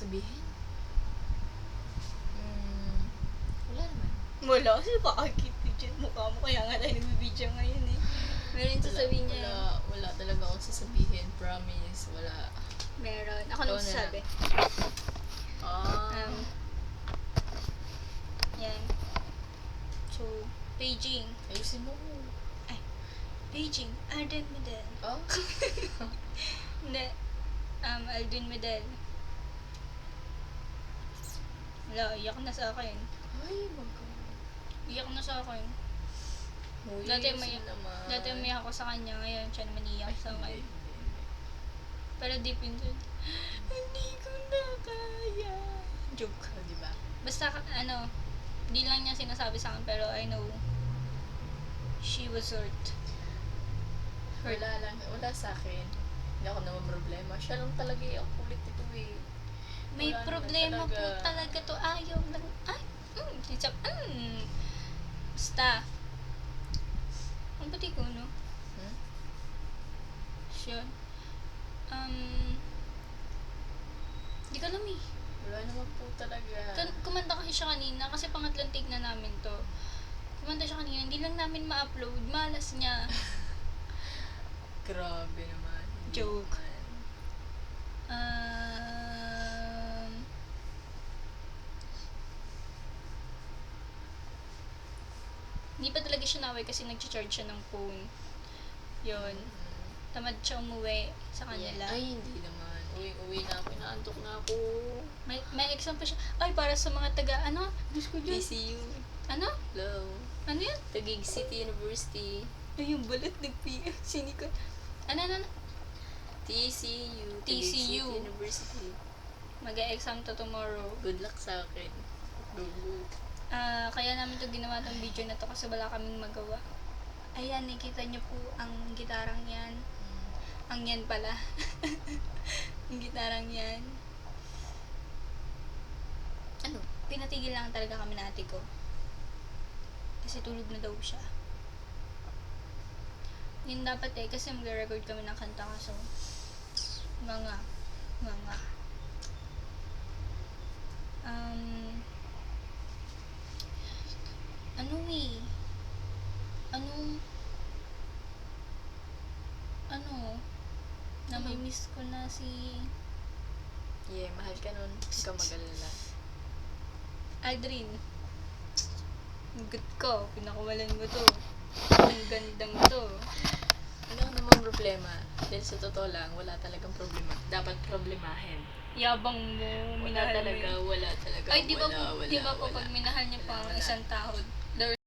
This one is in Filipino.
sasabihin? Wala naman. Wala, kasi pakakita dyan. Mukha mo kaya nga tayo nagbibideo ngayon eh. Meron yung sasabihin niya. Wala talaga akong sasabihin. Promise. Wala. Meron. Ako Ikaw nang na sasabi. Yan. So, Beijing. Ayusin mo. Beijing. Arden Medel. Oh? Hindi. Aldrin Medel. Wala, iyak na sa akin. Ay, Iyak na sa akin. Uy, Dati ayusin naman. Dati umiyak ako sa kanya, ngayon siya naman iyak sa akin. Pero deep inside, hindi ko na kaya. Joke. Oh, diba? Basta, di lang niya sinasabi sa akin, pero I know she was hurt. Wala sa akin. Hindi ako naman problema. Siya lang talaga ang kulit ito eh. May Wala naman problema po talaga to. Ayaw lang. Basta. Ang pati ko, no? Siya. Di ko alam eh. Wala naman po talaga. Kumanta kasi siya kanina, kasi pangatlong take na namin to. Kumanta siya kanina, hindi lang namin ma-upload. Malas niya. Grabe naman. Hindi Joke. naman. Hindi pa talaga siya naway kasi nag-charge siya ng phone. Yun. Tamad siya umuwi sa kanila. Ay, hindi naman. Uwi na ako. Inaantok na ako. May exam pa siya. Ay, para sa mga taga, Diyos ko dyan. TCU. Ano? Hello. Ano yan? Taguig City University. Ay, yung balat nag-PM. Sinikot. Ano? TCU. Taguig TCU. City University. Mag-exam to tomorrow. Good luck sa akin. Go. Kaya namin to ginawa tong video na to kasi wala kaming magawa. Ayan, nakita niyo po ang gitarang yan. Ang yan pala. Ang gitarang yan. Pinatigil lang talaga kami na ate ko. Kasi tulog na daw siya. Yun dapat kasi mag-record kami ng kanta kaso nga. Namimiss ko na si Yeah, mahal ka nun. Huwag ka mag-alala. Aldrin. Ang good ko. Pinakawalan mo to. Ang gandang to. Wala namang problema. Dahil sa totoo lang, wala talagang problema. Dapat problemahin. Yabang mo. Wala talaga. Ay, di ba wala, po pag minahal niyo pa ang isang tao,